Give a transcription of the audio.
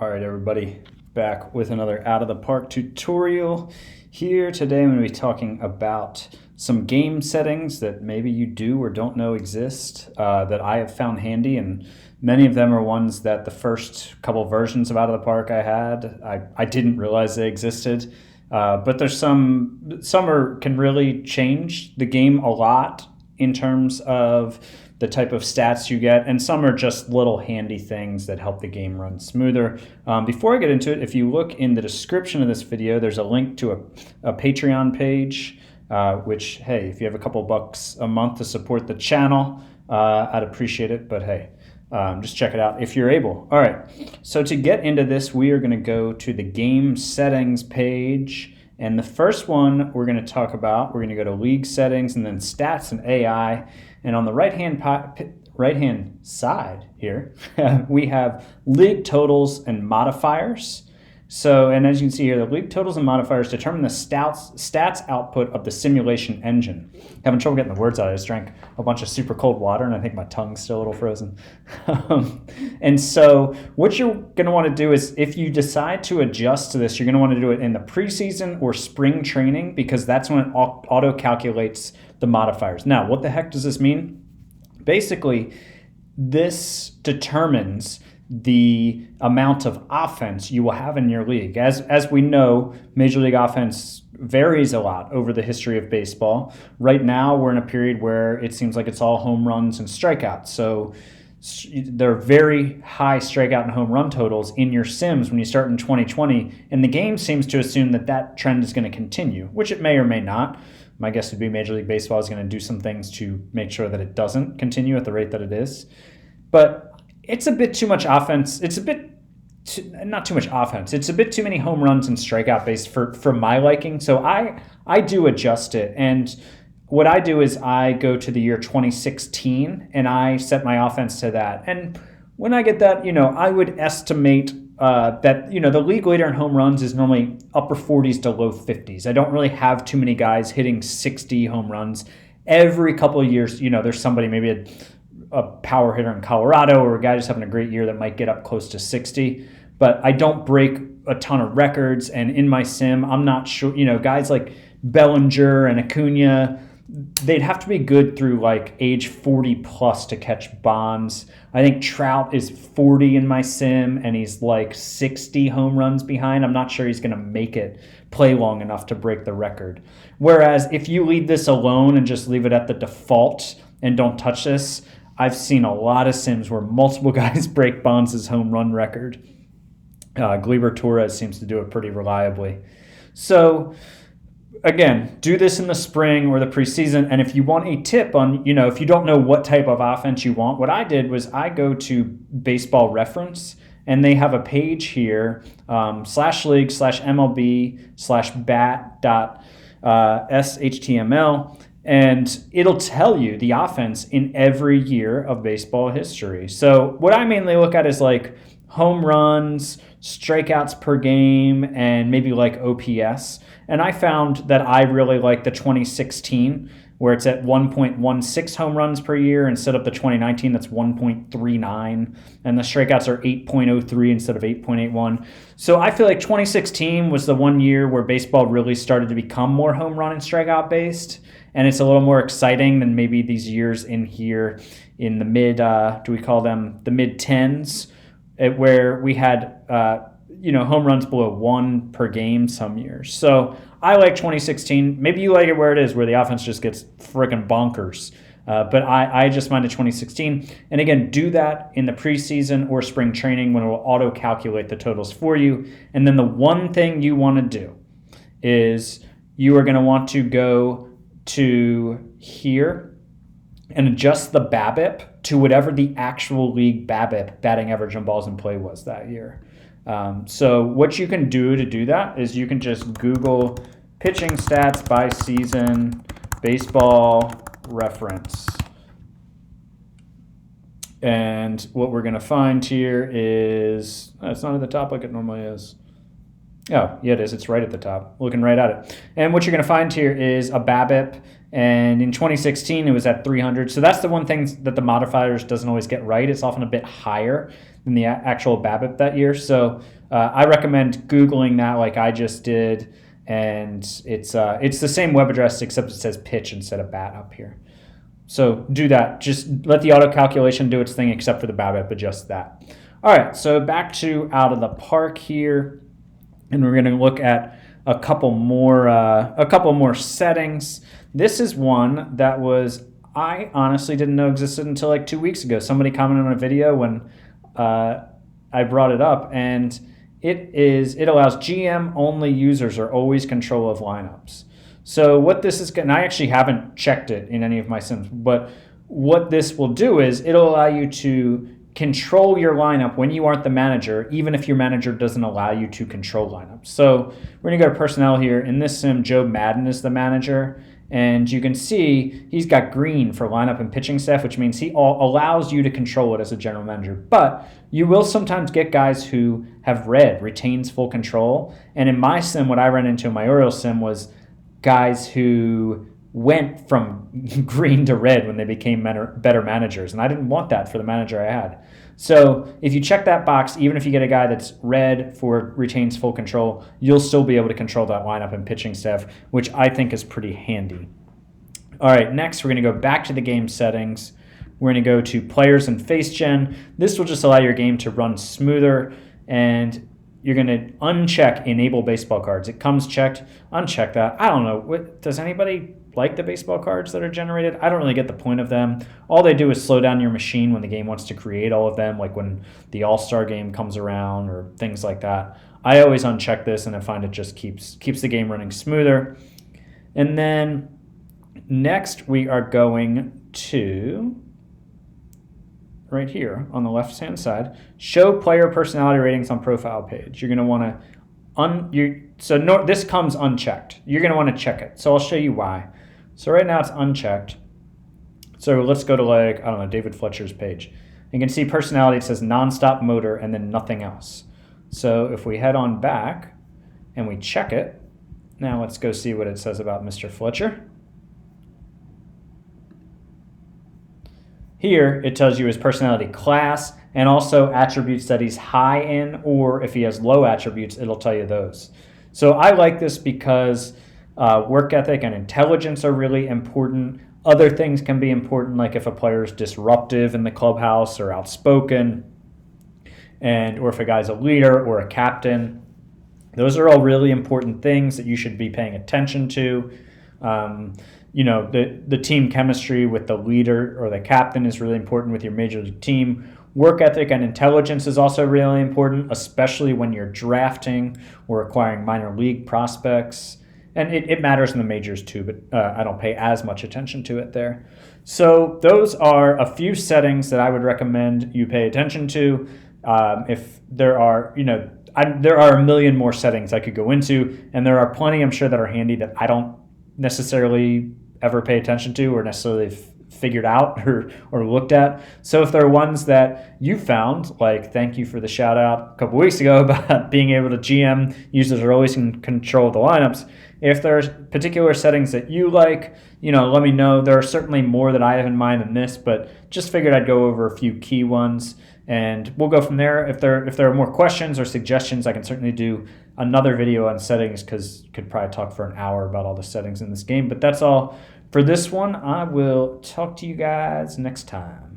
All right, everybody, back with another Out of the Park tutorial. Here today I'm going to be talking about some game settings that maybe you do or don't know exist that I have found handy, and many of them are ones that the first couple versions of Out of the Park I had, I didn't realize they existed. But there's some can really change the game a lot in terms of the type of stats you get, and some are just little handy things that help the game run smoother. Before I get into it, if you look in the description of this video, there's a link to a Patreon page, which, hey, if you have a couple bucks a month to support the channel, I'd appreciate it, but hey, just check it out if you're able. All right, so to get into this, we are going to go to the game settings page. And the first one we're going to talk about, we're going to go to league settings and then stats and AI. And on the right-hand side here, we have league totals and modifiers. So, and as you can see here, the league totals and modifiers determine the stats output of the simulation engine. Having trouble getting the words out. I just drank a bunch of super cold water, and I think my tongue's still a little frozen. And so what you're going to want to do is, if you decide to adjust to this, you're going to want to do it in the preseason or spring training, because that's when it auto-calculates the modifiers. Now, what the heck does this mean? Basically, this determines the amount of offense you will have in your league. As we know, Major League offense varies a lot over the history of baseball. Right now, we're in a period where it seems like it's all home runs and strikeouts. So there are very high strikeout and home run totals in your sims when you start in 2020, and the game seems to assume that that trend is going to continue, which it may or may not. My guess would be Major League Baseball is going to do some things to make sure that it doesn't continue at the rate that it is. But it's a bit too much offense. It's a bit not too much offense. It's a bit too many home runs and strikeout based for my liking. So I do adjust it. And what I do is I go to the year 2016 and I set my offense to that. And when I get that, I would estimate that, the league leader in home runs is normally upper 40s to low 50s. I don't really have too many guys hitting 60 home runs. Every couple of years, there's somebody, maybe a power hitter in Colorado or a guy just having a great year that might get up close to 60. But I don't break a ton of records. And in my sim, I'm not sure, guys like Bellinger and Acuna, they'd have to be good through like age 40 plus to catch Bonds. I think Trout is 40 in my sim and he's like 60 home runs behind. I'm not sure he's going to make it play long enough to break the record. Whereas if you leave this alone and just leave it at the default and don't touch this, I've seen a lot of sims where multiple guys break Bonds' home run record. Gleyber Torres seems to do it pretty reliably. So again, do this in the spring or the preseason. And if you want a tip on, if you don't know what type of offense you want, what I did was I go to Baseball Reference, and they have a page here, /league/MLB/bat.shtml, and it'll tell you the offense in every year of baseball history. So what I mainly look at is like home runs, strikeouts per game, and maybe like OPS. And I found that I really like the 2016, where it's at 1.16 home runs per year instead of the 2019 that's 1.39, and the strikeouts are 8.03 instead of 8.81. So I feel like 2016 was the one year where baseball really started to become more home run and strikeout based, and it's a little more exciting than maybe these years in here in the mid, do we call them the mid 10s, where we had home runs below 1 per game some years. So I like 2016. Maybe you like it where it is, where the offense just gets freaking bonkers. But I just minded 2016. And again, do that in the preseason or spring training when it will auto-calculate the totals for you. And then the one thing you want to do is you are going to want to go to here and adjust the BABIP to whatever the actual league BABIP, batting average on balls in play, was that year. So what you can do to do that is you can just Google pitching stats by season, Baseball Reference. And what we're going to find here is, it's not at the top like it normally is. Oh, yeah, it is. It's right at the top, looking right at it. And what you're going to find here is a BABIP. And in 2016, it was at 300. So that's the one thing that the modifiers doesn't always get right. It's often a bit higher than the actual BABIP that year. So I recommend Googling that like I just did. And it's the same web address except it says pitch instead of bat up here. So do that. Just let the auto calculation do its thing except for the BABIP, adjust that. All right, so back to out of the park here. And we're going to look at a couple more settings. This is one that I honestly didn't know existed until like 2 weeks ago. Somebody commented on a video when I brought it up, and it allows GM only users are always control of lineups. So what this is, and I actually haven't checked it in any of my sims, but what this will do is it'll allow you to control your lineup when you aren't the manager, even if your manager doesn't allow you to control lineups. So we're going to go to personnel here. In this sim, Joe Madden is the manager, and you can see he's got green for lineup and pitching staff, which means he allows you to control it as a general manager. But you will sometimes get guys who have red, retains full control. And in my sim, what I ran into in my Oriole sim was guys who went from green to red when they became better managers. And I didn't want that for the manager I had. So if you check that box, even if you get a guy that's red for retains full control, you'll still be able to control that lineup and pitching staff, which I think is pretty handy. All right, next we're going to go back to the game settings. We're going to go to players and face gen. This will just allow your game to run smoother, and you're going to uncheck enable baseball cards. It comes checked, uncheck that. I don't know. Does anybody like the baseball cards that are generated? I don't really get the point of them. All they do is slow down your machine when the game wants to create all of them, like when the All-Star game comes around or things like that. I always uncheck this, and I find it just keeps the game running smoother. And then next we are going to right here on the left-hand side, show player personality ratings on profile page. You're going to want to this comes unchecked. You're going to want to check it. So I'll show you why. So right now it's unchecked. So let's go to like, I don't know, David Fletcher's page. You can see personality, it says nonstop motor and then nothing else. So if we head on back and we check it, now let's go see what it says about Mr. Fletcher. Here, it tells you his personality class and also attributes that he's high in, or if he has low attributes, it'll tell you those. So I like this because work ethic and intelligence are really important. Other things can be important, like if a player is disruptive in the clubhouse or outspoken, or if a guy's a leader or a captain. Those are all really important things that you should be paying attention to. The team chemistry with the leader or the captain is really important with your major league team. Work ethic and intelligence is also really important, especially when you're drafting or acquiring minor league prospects. And it matters in the majors too, but I don't pay as much attention to it there. So those are a few settings that I would recommend you pay attention to. If there are, there are a million more settings I could go into, and there are plenty, I'm sure, that are handy that I don't necessarily ever pay attention to or necessarily figured out or looked at. So if there are ones that you found, like thank you for the shout out a couple weeks ago about being able to GM users are always in control of the lineups. If there's particular settings that you like, let me know. There are certainly more that I have in mind than this, but just figured I'd go over a few key ones, and we'll go from there. If there are more questions or suggestions, I can certainly do another video on settings, because could probably talk for an hour about all the settings in this game. But that's all for this one. I will talk to you guys next time.